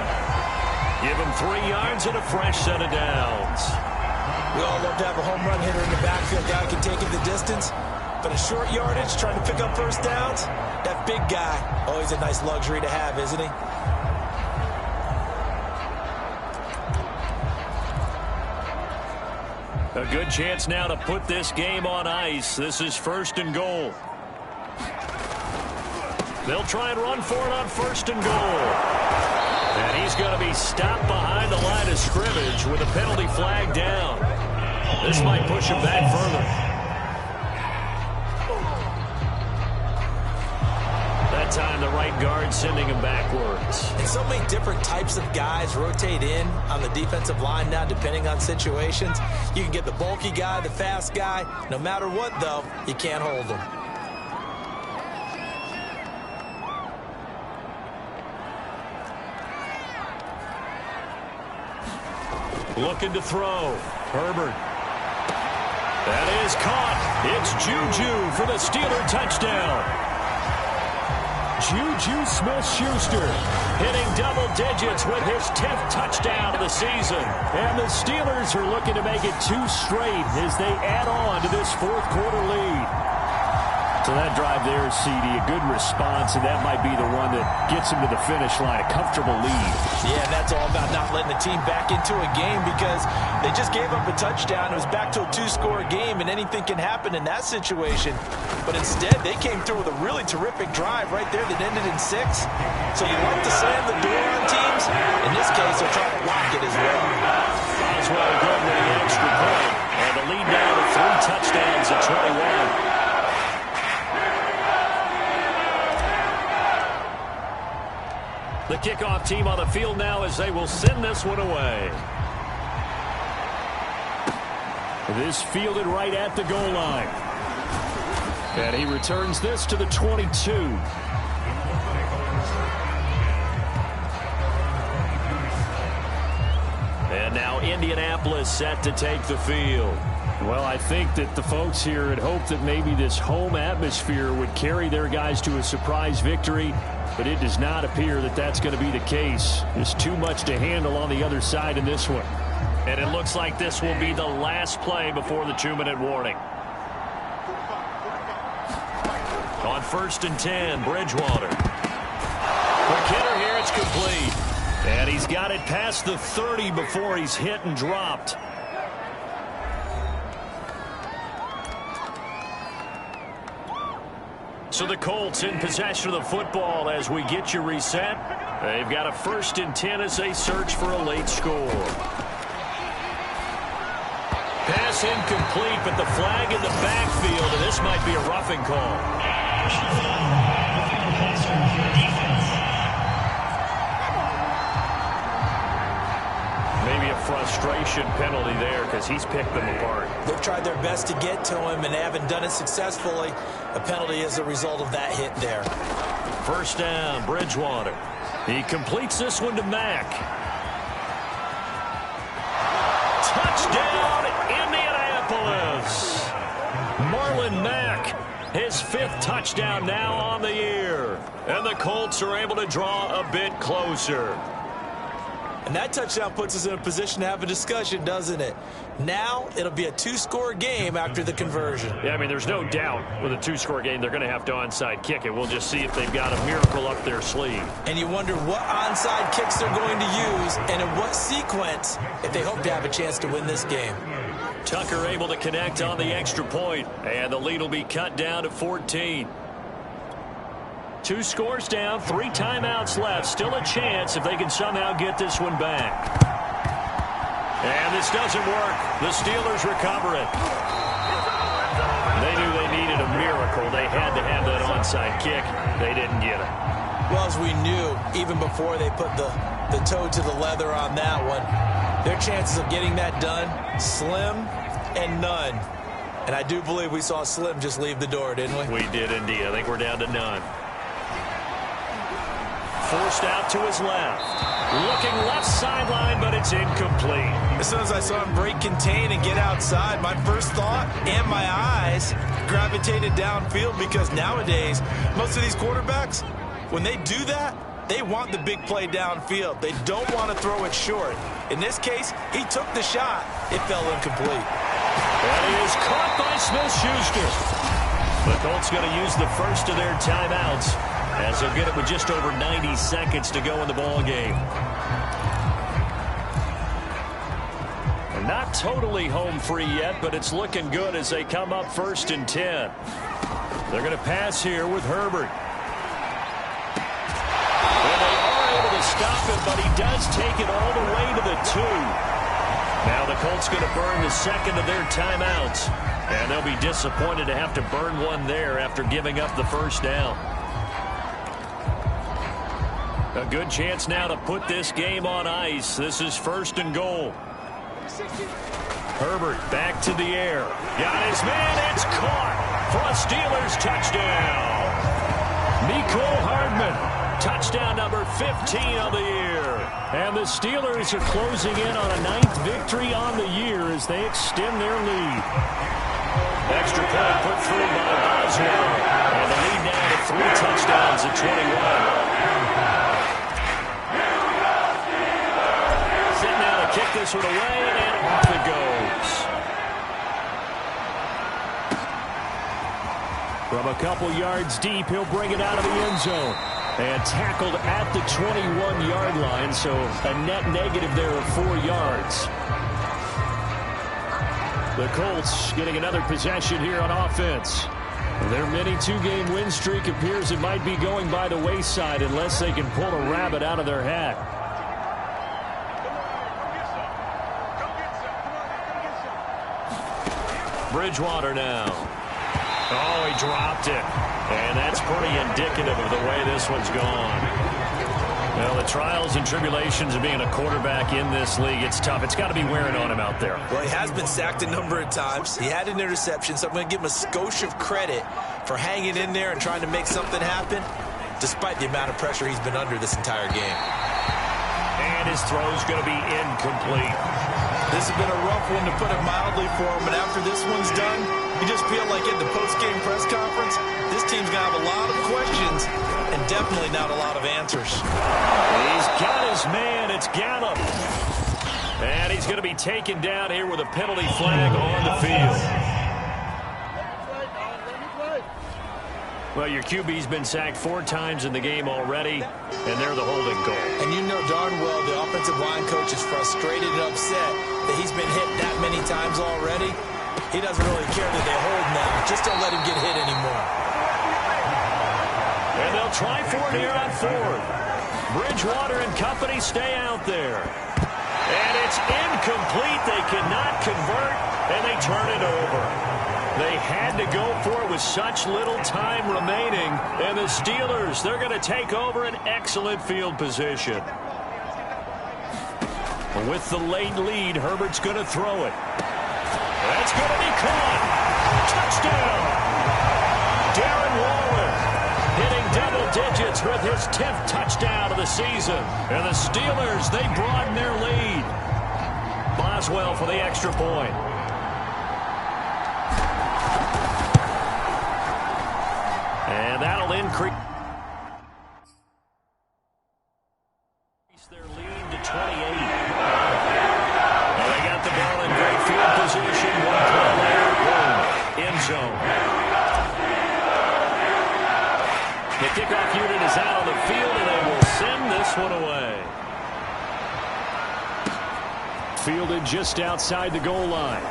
Give him 3 yards and a fresh set of downs. We all love to have a home run hitter in the backfield. Guy can take it the distance. But a short yardage, trying to pick up 1st downs, that big guy, always a nice luxury to have, isn't he? A good chance now to put this game on ice. This is 1st and goal. They'll try and run for it on 1st and goal. And he's going to be stopped behind the line of scrimmage with a penalty flag down. This might push him back further. That time the right guard sending him backwards. And so many different types of guys rotate in on the defensive line now depending on situations. You can get the bulky guy, the fast guy. No matter what, though, you can't hold them. Looking to throw. Herbert. That is caught. It's Juju for the Steeler touchdown. Juju Smith-Schuster hitting double digits with his 10th touchdown of the season. And the Steelers are looking to make it 2 straight as they add on to this 4th quarter lead. So that drive there, CD, a good response, and that might be the one that gets them to the finish line, a comfortable lead. Yeah, that's all about not letting the team back into a game because they just gave up a touchdown. It was back to a 2-score game, and anything can happen in that situation. But instead, they came through with a really terrific drive right there that ended in 6. So you like to slam the door on teams. In this case, they're trying to lock it as well. Boswell good with the extra point, and the lead now to 3 touchdowns at 21. The kickoff team on the field now as they will send this one away. This fielded right at the goal line. And he returns this to the 22. And now Indianapolis set to take the field. Well, I think that the folks here had hoped that maybe this home atmosphere would carry their guys to a surprise victory, but it does not appear that that's going to be the case. There's too much to handle on the other side in this one. And it looks like this will be the last play before the 2-minute warning. On 1st and 10, Bridgewater. Quick hitter here, it's complete. And he's got it past the 30 before he's hit and dropped. So the Colts in possession of the football as we get you reset. They've got a 1st and 10 as they search for a late score. Pass incomplete, but the flag in the backfield, and this might be a roughing call. Maybe a frustration penalty there because he's picked them apart. They've tried their best to get to him, and they haven't done it successfully. A penalty is a result of that hit there. 1st down, Bridgewater. He completes this one to Mack. Touchdown, Indianapolis. Marlon Mack, his 5th touchdown now on the year. And the Colts are able to draw a bit closer. And that touchdown puts us in a position to have a discussion, doesn't it? Now it'll be a 2-score game after the conversion. Yeah, I mean, there's no doubt with a 2-score game they're going to have to onside kick it. We'll just see if they've got a miracle up their sleeve. And you wonder what onside kicks they're going to use and in what sequence if they hope to have a chance to win this game. Tucker able to connect on the extra point, and the lead will be cut down to 14. 2 scores down, 3 timeouts left. Still a chance if they can somehow get this one back. And this doesn't work. The Steelers recover it. They knew they needed a miracle. They had to have that onside kick. They didn't get it. Well, as we knew, even before they put the toe to the leather on that one, their chances of getting that done, slim and none. And I do believe we saw Slim just leave the door, didn't we? We did indeed. I think we're down to none. Forced out to his left. Looking left sideline, but it's incomplete. As soon as I saw him break contain and get outside, my first thought and my eyes gravitated downfield because nowadays, most of these quarterbacks, when they do that, they want the big play downfield. They don't want to throw it short. In this case, he took the shot. It fell incomplete. And he is caught by Smith-Schuster. The Colts going to use the first of their timeouts, as they'll get it with just over 90 seconds to go in the ball game. And not totally home free yet, but it's looking good as they come up 1st and 10. They're going to pass here with Herbert. And they are able to stop him, but he does take it all the way to the 2. Now the Colts going to burn the second of their timeouts, and they'll be disappointed to have to burn one there after giving up the 1st down. A good chance now to put this game on ice. This is 1st and goal. Herbert back to the air. Got his man. It's caught for a Steelers touchdown. Mecole Hardman, touchdown number 15 of the year. And the Steelers are closing in on a 9th victory on the year as they extend their lead. Extra point put through by Boswell. And the lead now to 3 touchdowns at 21. Kick this one away, and off it goes. From a couple yards deep, he'll bring it out of the end zone. And tackled at the 21-yard line, so a net negative there of 4 yards. The Colts getting another possession here on offense. Their mini 2-game win streak appears it might be going by the wayside unless they can pull a rabbit out of their hat. Bridgewater now. Oh, he dropped it. And that's pretty indicative of the way this one's gone. Well, the trials and tribulations of being a quarterback in this league, it's tough. It's got to be wearing on him out there. Well, he has been sacked a number of times. He had an interception, so I'm going to give him a skosh of credit for hanging in there and trying to make something happen, despite the amount of pressure he's been under this entire game. And his throw's going to be incomplete. This has been a rough one, to put it mildly, for him. But after this one's done, you just feel like at the post-game press conference, this team's going to have a lot of questions and definitely not a lot of answers. He's got his man. It's Gallup. And he's going to be taken down here with a penalty flag on the field. Well, your QB's been sacked 4 times in the game already, and they're the holding goal. And you know darn well the offensive line coach is frustrated and upset that he's been hit that many times already. He doesn't really care that they hold now. Just don't let him get hit anymore. And they'll try for it here on 4th. Bridgewater and company stay out there. And it's incomplete. They cannot convert, and they turn it over. They had to go for it with such little time remaining. And the Steelers, they're going to take over an excellent field position. With the late lead, Herbert's going to throw it. That's going to be caught. Touchdown. Darren Waller hitting double digits with his 10th touchdown of the season. And the Steelers, they broaden their lead. Boswell for the extra point. And that'll increase their lead to 28. Well, they got the ball in great field position. One play later, boom, end zone. The kickoff unit is out on the field, and they will send this one away. Fielded just outside the goal line.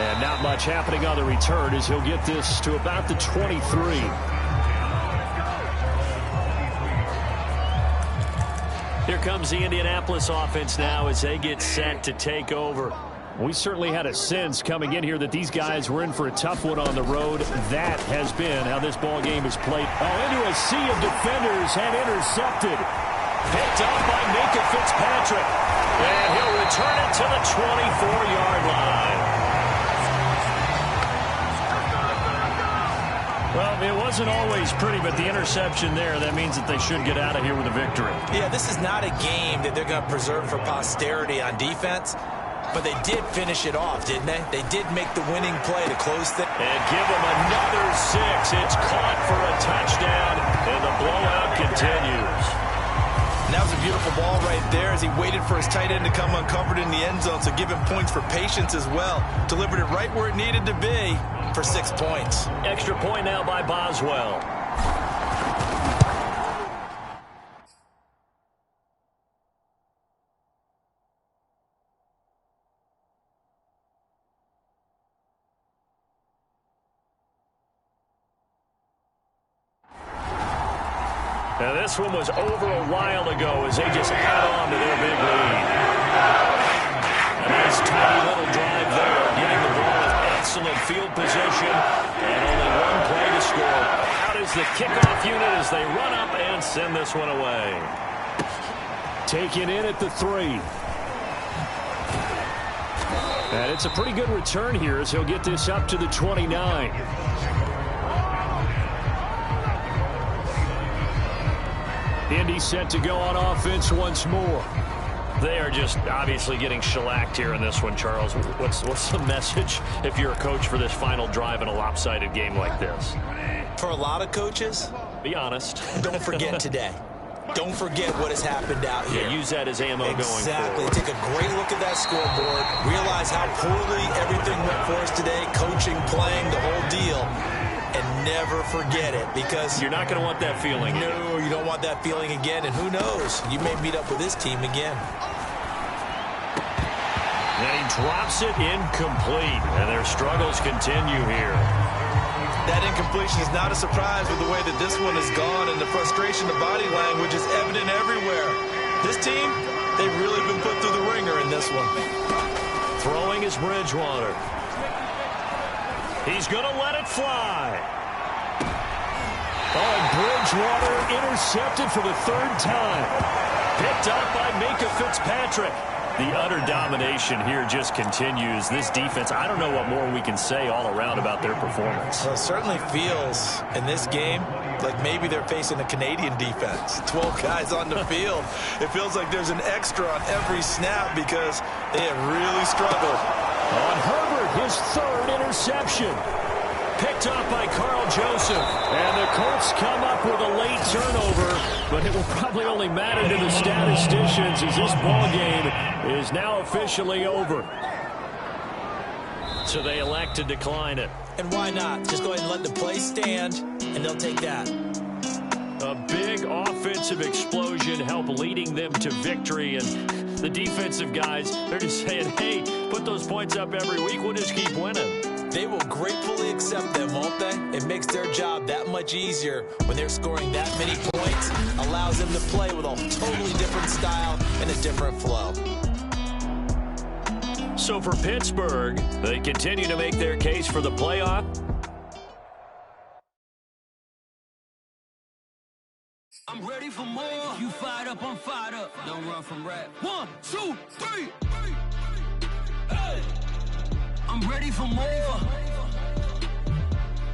And not much happening on the return as he'll get this to about the 23. Here comes the Indianapolis offense now as they get set to take over. We certainly had a sense coming in here that these guys were in for a tough one on the road. That has been how this ball game is played. Into a sea of defenders and intercepted. Picked up by Minkah Fitzpatrick. And he'll return it to the 24-yard line. Well, it wasn't always pretty, but the interception there, that means that they should get out of here with a victory. Yeah, this is not a game that they're going to preserve for posterity on defense, but they did finish it off, didn't they? They did make the winning play to close things. And give them another 6. It's caught for a touchdown, and the blowout continues. And that was a beautiful ball right there as he waited for his tight end to come uncovered in the end zone, so give him points for patience as well. Delivered it right where it needed to be for 6 points. Extra point now by Boswell. Now this one was over a while ago as they just add on to their big lead. A nice tiny little drive there, getting the ball in excellent field position, and only one play to score. Out is the kickoff unit as they run up and send this one away. Taken in at the 3. And it's a pretty good return here as he'll get this up to the 29. Indy set to go on offense once more. They are just obviously getting shellacked here in this one, Charles. What's the message if you're a coach for this final drive in a lopsided game like this? For a lot of coaches, be honest. Don't forget today. Don't forget what has happened out here. Yeah, use that as ammo going forward. Exactly. Take a great look at that scoreboard. Realize how poorly everything went for us today. Coaching, playing, the whole deal. And never forget it, because you're not going to want that feeling. No, you don't want that feeling again. And who knows? You may meet up with this team again. And he drops it incomplete. And their struggles continue here. That incompletion is not a surprise with the way that this one has gone, and the frustration, the body language is evident everywhere. This team, they've really been put through the ringer in this one. Throwing is Bridgewater. He's going to let it fly. Oh, and Bridgewater intercepted for the 3rd time. Picked up by Minkah Fitzpatrick. The utter domination here just continues. This defense, I don't know what more we can say all around about their performance. Well, it certainly feels in this game like maybe they're facing a Canadian defense. 12 guys on the field. It feels like there's an extra on every snap because they have really struggled. On Herbert, his 3rd interception. Picked up by Carl Joseph. And the Colts come up with a late turnover, but it will probably only matter to the statisticians as this ball game is now officially over. So they elect to decline it. And why not? Just go ahead and let the play stand, and they'll take that. A big offensive explosion helped leading them to victory, and the defensive guys, they're just saying, hey, put those points up every week, we'll just keep winning. They will gratefully accept them, won't they? It makes their job that much easier when they're scoring that many points. Allows them to play with a totally different style and a different flow. So for Pittsburgh, they continue to make their case for the playoff. I'm ready for more. You fired up, I'm fired up. Don't run from rap. 1, 2, 3. Hey. I'm ready for more.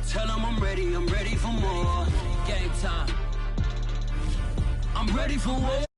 Tell them I'm ready for more. Game time. I'm ready for more.